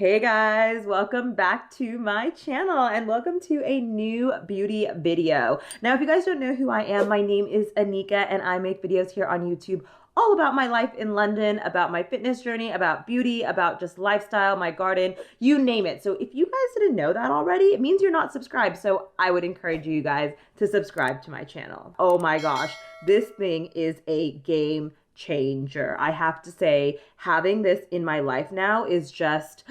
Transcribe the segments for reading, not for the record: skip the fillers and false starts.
Hey guys, welcome back to my channel and welcome to a new beauty video. Now, if you guys don't know who I am, my name is Anika and I make videos here on YouTube all about my life in London, about my fitness journey, about beauty, about just lifestyle, my garden, you name it. So if you guys didn't know that already, it means you're not subscribed. So I would encourage you guys to subscribe to my channel. Oh my gosh, this thing is a game changer. I have to say, having this in my life now is just,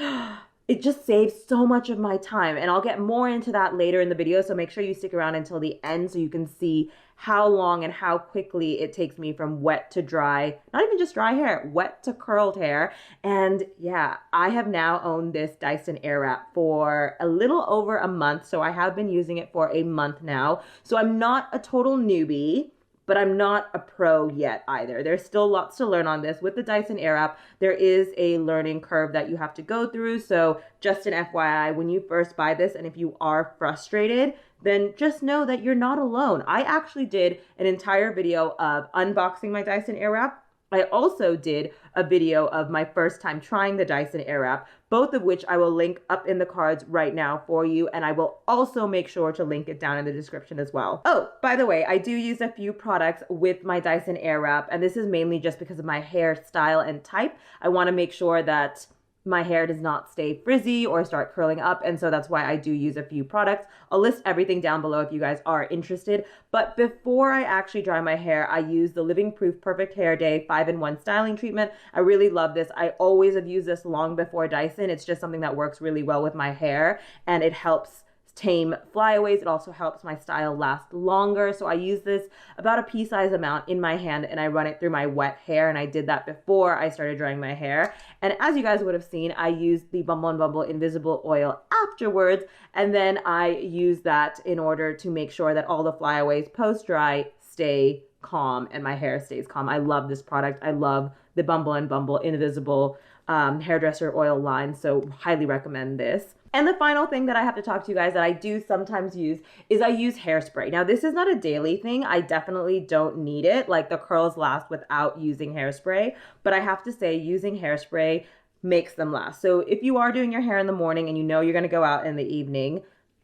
it just saves so much of my time. And I'll get more into that later in the video. So make sure you stick around until the end so you can see how long and how quickly it takes me from wet to dry, not even just dry hair, wet to curled hair. And yeah, I have now owned this Dyson Airwrap for a little over a month. So I have been using it for a month now. So I'm not a total newbie, but I'm not a pro yet either. There's still lots to learn on this. With the Dyson Airwrap, there is a learning curve that you have to go through. So just an FYI, when you first buy this and if you are frustrated, then just know that you're not alone. I actually did an entire video of unboxing my Dyson Airwrap. I also did a video of my first time trying the Dyson Airwrap, both of which I will link up in the cards right now for you, and I will also make sure to link it down in the description as well. Oh, by the way, I do use a few products with my Dyson Airwrap, and this is mainly just because of my hairstyle and type. I want to make sure that my hair does not stay frizzy or start curling up, and so that's why I do use a few products. I'll list everything down below if you guys are interested. But before I actually dry my hair, I use the Living Proof Perfect Hair Day 5-in-1 styling treatment. I really love this. I always have used this long before Dyson. It's just something that works really well with my hair, and it helps tame flyaways. It also helps my style last longer. So I use this about a pea-sized amount in my hand and I run it through my wet hair. And I did that before I started drying my hair. And as you guys would have seen, I used the Bumble & Bumble Invisible Oil afterwards. And then I use that in order to make sure that all the flyaways post-dry stay calm and my hair stays calm. I love this product. I love the Bumble & Bumble Invisible hairdresser oil line. So highly recommend this. And the final thing that I have to talk to you guys that I do sometimes use is I use hairspray. Now, this is not a daily thing. I definitely don't need it. Like, the curls last without using hairspray. But I have to say, using hairspray makes them last. So if you are doing your hair in the morning and you know you're going to go out in the evening,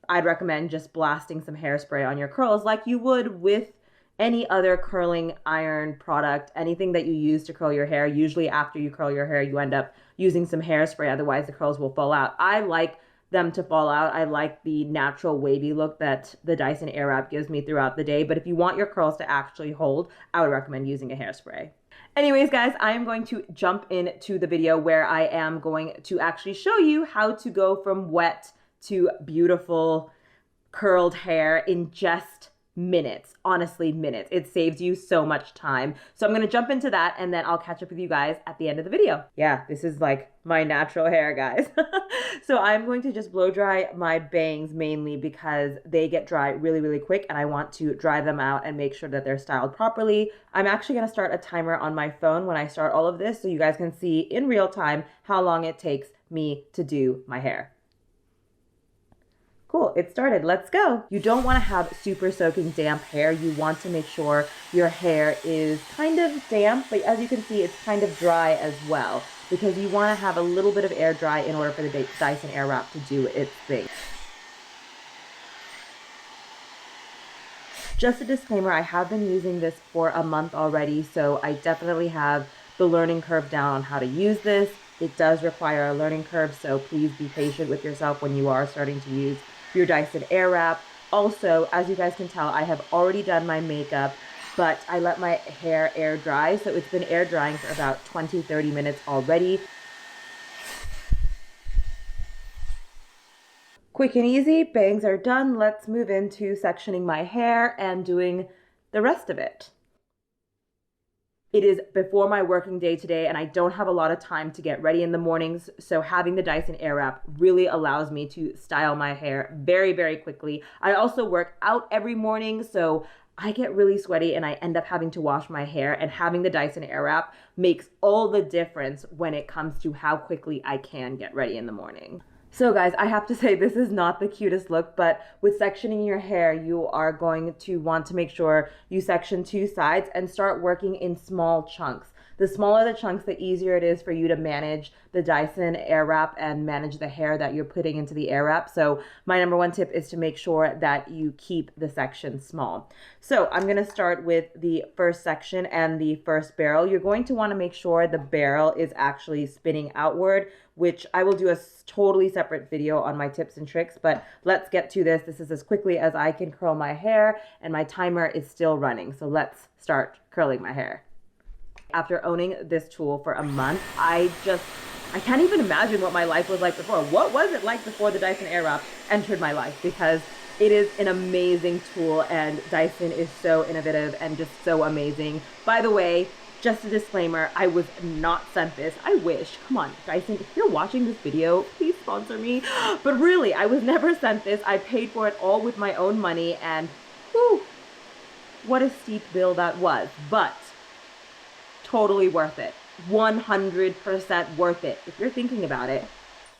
I'd recommend just blasting some hairspray on your curls like you would with any other curling iron product, anything that you use to curl your hair. Usually after you curl your hair, you end up using some hairspray. Otherwise, the curls will fall out. I like them to fall out. I like the natural wavy look that the Dyson Airwrap gives me throughout the day. But if you want your curls to actually hold, I would recommend using a hairspray. Anyways, guys, I am going to jump into the video where I am going to actually show you how to go from wet to beautiful curled hair in just minutes. Honestly, minutes. It saves you so much time. So I'm going to jump into that and then I'll catch up with you guys at the end of the video. Yeah, this is like my natural hair, guys. So I'm going to just blow dry my bangs mainly because they get dry really, really quick and I want to dry them out and make sure that they're styled properly. I'm actually going to start a timer on my phone when I start all of this so you guys can see in real time how long it takes me to do my hair. Cool, it started. Let's go. You don't want to have super soaking damp hair. You want to make sure your hair is kind of damp, but as you can see, it's kind of dry as well because you want to have a little bit of air dry in order for the Dyson Airwrap to do its thing. Just a disclaimer, I have been using this for a month already, so I definitely have the learning curve down on how to use this. It does require a learning curve, so please be patient with yourself when you are starting to use your Dyson Airwrap. Also, as you guys can tell, I have already done my makeup, but I let my hair air dry, so it's been air drying for about 20-30 minutes already. Quick and easy, bangs are done. Let's move into sectioning my hair and doing the rest of it. It is before my working day today and I don't have a lot of time to get ready in the mornings. So having the Dyson Airwrap really allows me to style my hair very, very quickly. I also work out every morning, so I get really sweaty and I end up having to wash my hair, and having the Dyson Airwrap makes all the difference when it comes to how quickly I can get ready in the morning. So guys, I have to say this is not the cutest look, but with sectioning your hair, you are going to want to make sure you section two sides and start working in small chunks. The smaller the chunks, the easier it is for you to manage the Dyson Airwrap and manage the hair that you're putting into the Airwrap. So my number one tip is to make sure that you keep the section small. So I'm going to start with the first section and the first barrel. You're going to want to make sure the barrel is actually spinning outward, which I will do a totally separate video on my tips and tricks, but let's get to this. This is as quickly as I can curl my hair, and my timer is still running. So let's start curling my hair. After owning this tool for a month, I can't even imagine what my life was like before. What was it like before the Dyson Airwrap entered my life? Because it is an amazing tool, and Dyson is so innovative and just so amazing. By the way, just a disclaimer, I was not sent this. I wish. Come on, Dyson, if you're watching this video, please sponsor me. But really, I was never sent this. I paid for it all with my own money, and whew, what a steep bill that was. But totally worth it. 100% worth it. If you're thinking about it,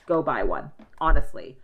go buy one. Honestly.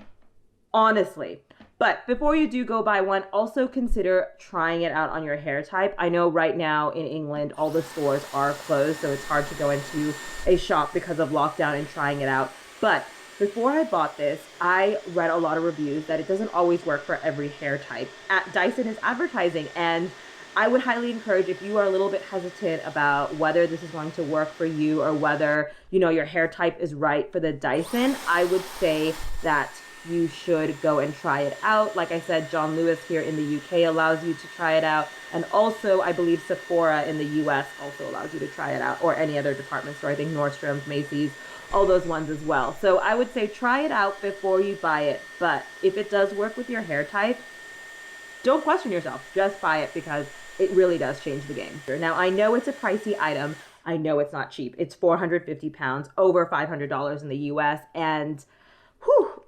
But before you do go buy one, also consider trying it out on your hair type. I know right now in England, all the stores are closed, so it's hard to go into a shop because of lockdown and trying it out. But before I bought this, I read a lot of reviews that it doesn't always work for every hair type. Dyson is advertising, and I would highly encourage, if you are a little bit hesitant about whether this is going to work for you or whether, your hair type is right for the Dyson, I would say that you should go and try it out. Like I said, John Lewis here in the UK allows you to try it out. And also, I believe Sephora in the US also allows you to try it out, or any other department store. I think Nordstrom's, Macy's, all those ones as well. So I would say try it out before you buy it. But if it does work with your hair type, don't question yourself. Just buy it, because it really does change the game. Now, I know it's a pricey item. I know it's not cheap. It's 450 pounds, over $500 in the US. And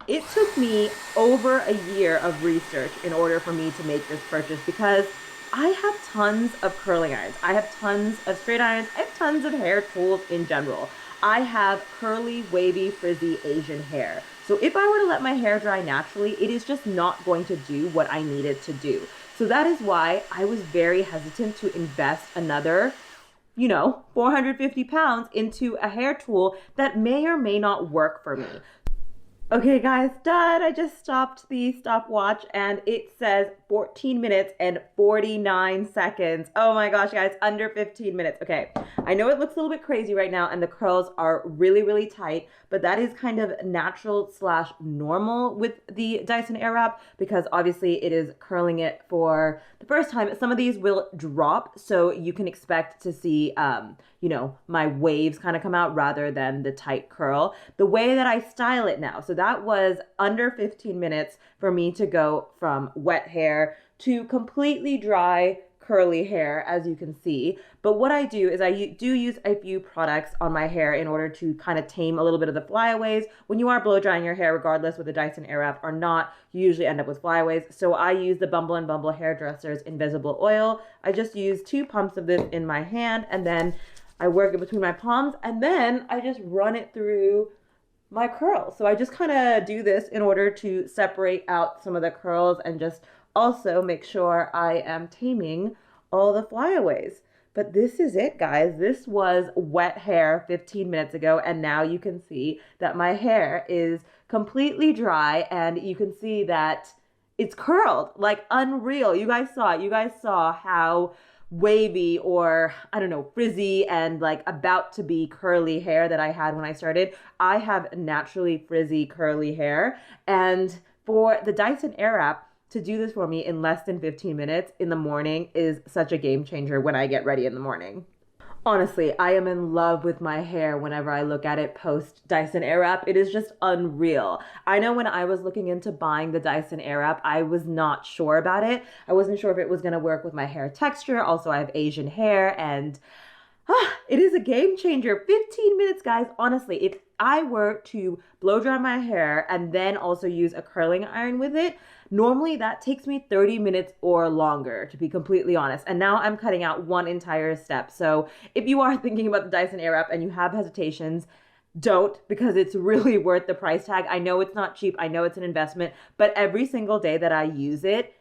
it took me over a year of research in order for me to make this purchase, because I have tons of curling irons. I have tons of straight irons. I have tons of hair tools in general. I have curly, wavy, frizzy Asian hair. So if I were to let my hair dry naturally, it is just not going to do what I need it to do. So that is why I was very hesitant to invest another 450 pounds into a hair tool that may or may not work for me. Okay guys, done. I just stopped the stopwatch and it says 14 minutes and 49 seconds. Oh my gosh, guys, under 15 minutes. Okay, I know it looks a little bit crazy right now and the curls are really, really tight, but that is kind of natural / normal with the Dyson Airwrap, because obviously it is curling it for the first time. Some of these will drop, so you can expect to see, my waves kind of come out rather than the tight curl. The way that I style it now, so that was under 15 minutes for me to go from wet hair to completely dry curly hair, as you can see. But what I do is I do use a few products on my hair in order to kind of tame a little bit of the flyaways. When you are blow drying your hair, regardless with the Dyson Airwrap or not, you usually end up with flyaways. So I use the Bumble and Bumble Hairdresser's Invisible Oil. I just use 2 pumps of this in my hand, and then I work it between my palms, and then I just run it through my curls. So I just kind of do this in order to separate out some of the curls and just also make sure I am taming all the flyaways. But this is it, guys. This was wet hair 15 minutes ago, and now you can see that my hair is completely dry, and you can see that it's curled like unreal. You guys saw it. You guys saw how wavy, or I don't know, frizzy and like about to be curly hair that I had when I started. I have naturally frizzy curly hair, and for the Dyson Airwrap to do this for me in less than 15 minutes in the morning is such a game changer when I get ready in the morning. Honestly, I am in love with my hair whenever I look at it post Dyson Airwrap. It is just unreal. I know when I was looking into buying the Dyson Airwrap, I was not sure about it. I wasn't sure if it was going to work with my hair texture. Also, I have Asian hair, and it is a game changer. 15 minutes, guys. Honestly, if I were to blow dry my hair and then also use a curling iron with it, normally that takes me 30 minutes or longer, to be completely honest. And now I'm cutting out one entire step. So if you are thinking about the Dyson Airwrap and you have hesitations, don't, because it's really worth the price tag. I know it's not cheap. I know it's an investment, but every single day that I use it,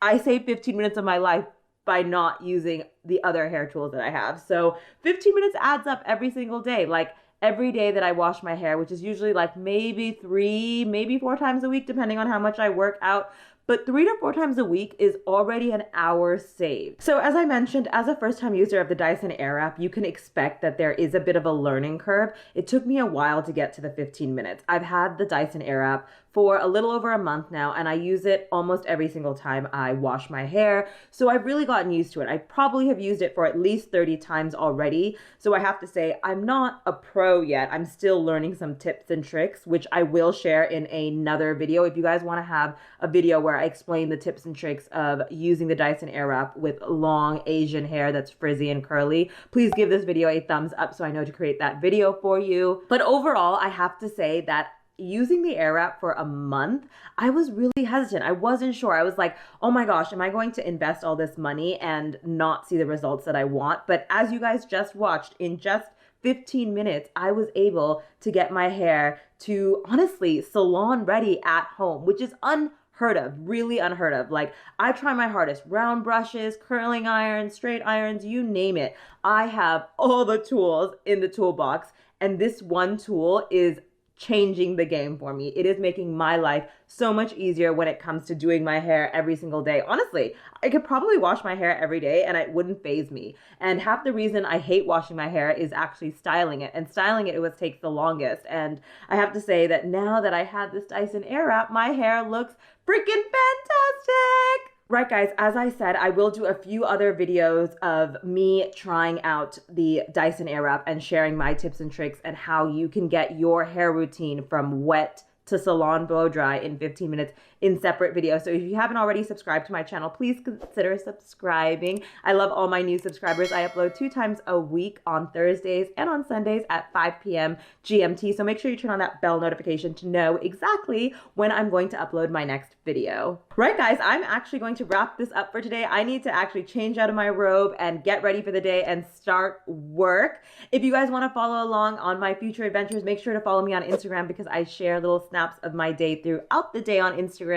I save 15 minutes of my life by not using the other hair tools that I have. So 15 minutes adds up every single day. Like every day that I wash my hair, which is usually like maybe 3, maybe 4 times a week, depending on how much I work out. But 3 to 4 times a week is already an hour saved. So as I mentioned, as a first-time user of the Dyson Airwrap, you can expect that there is a bit of a learning curve. It took me a while to get to the 15 minutes. I've had the Dyson Airwrap for a little over a month now, and I use it almost every single time I wash my hair. So I've really gotten used to it. I probably have used it for at least 30 times already. So I have to say, I'm not a pro yet. I'm still learning some tips and tricks, which I will share in another video. If you guys want to have a video where I explain the tips and tricks of using the Dyson Airwrap with long Asian hair that's frizzy and curly, please give this video a thumbs up so I know to create that video for you. But overall, I have to say that using the Airwrap for a month, I was really hesitant. I wasn't sure. I was like, oh my gosh, am I going to invest all this money and not see the results that I want? But as you guys just watched, in just 15 minutes, I was able to get my hair to, honestly, salon ready at home, which is unheard of, really unheard of. Like, I try my hardest, round brushes, curling irons, straight irons, you name it. I have all the tools in the toolbox, and this one tool is changing the game for me. It is making my life so much easier when it comes to doing my hair every single day. Honestly, I could probably wash my hair every day and it wouldn't faze me. And half the reason I hate washing my hair is actually styling it. And styling it always takes the longest. And I have to say that now that I have this Dyson Airwrap, my hair looks freaking fantastic. Right, guys, as I said, I will do a few other videos of me trying out the Dyson Airwrap and sharing my tips and tricks and how you can get your hair routine from wet to salon blow dry in 15 minutes in separate videos. So if you haven't already subscribed to my channel, please consider subscribing. I love all my new subscribers. I upload 2 times a week on Thursdays and on Sundays at 5 p.m. GMT. So make sure you turn on that bell notification to know exactly when I'm going to upload my next video. Right, guys, I'm actually going to wrap this up for today. I need to actually change out of my robe and get ready for the day and start work. If you guys want to follow along on my future adventures, make sure to follow me on Instagram because I share little snaps of my day throughout the day on Instagram.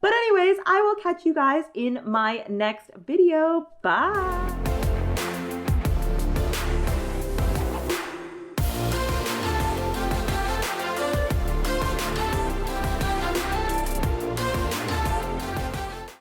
But anyways, I will catch you guys in my next video. Bye.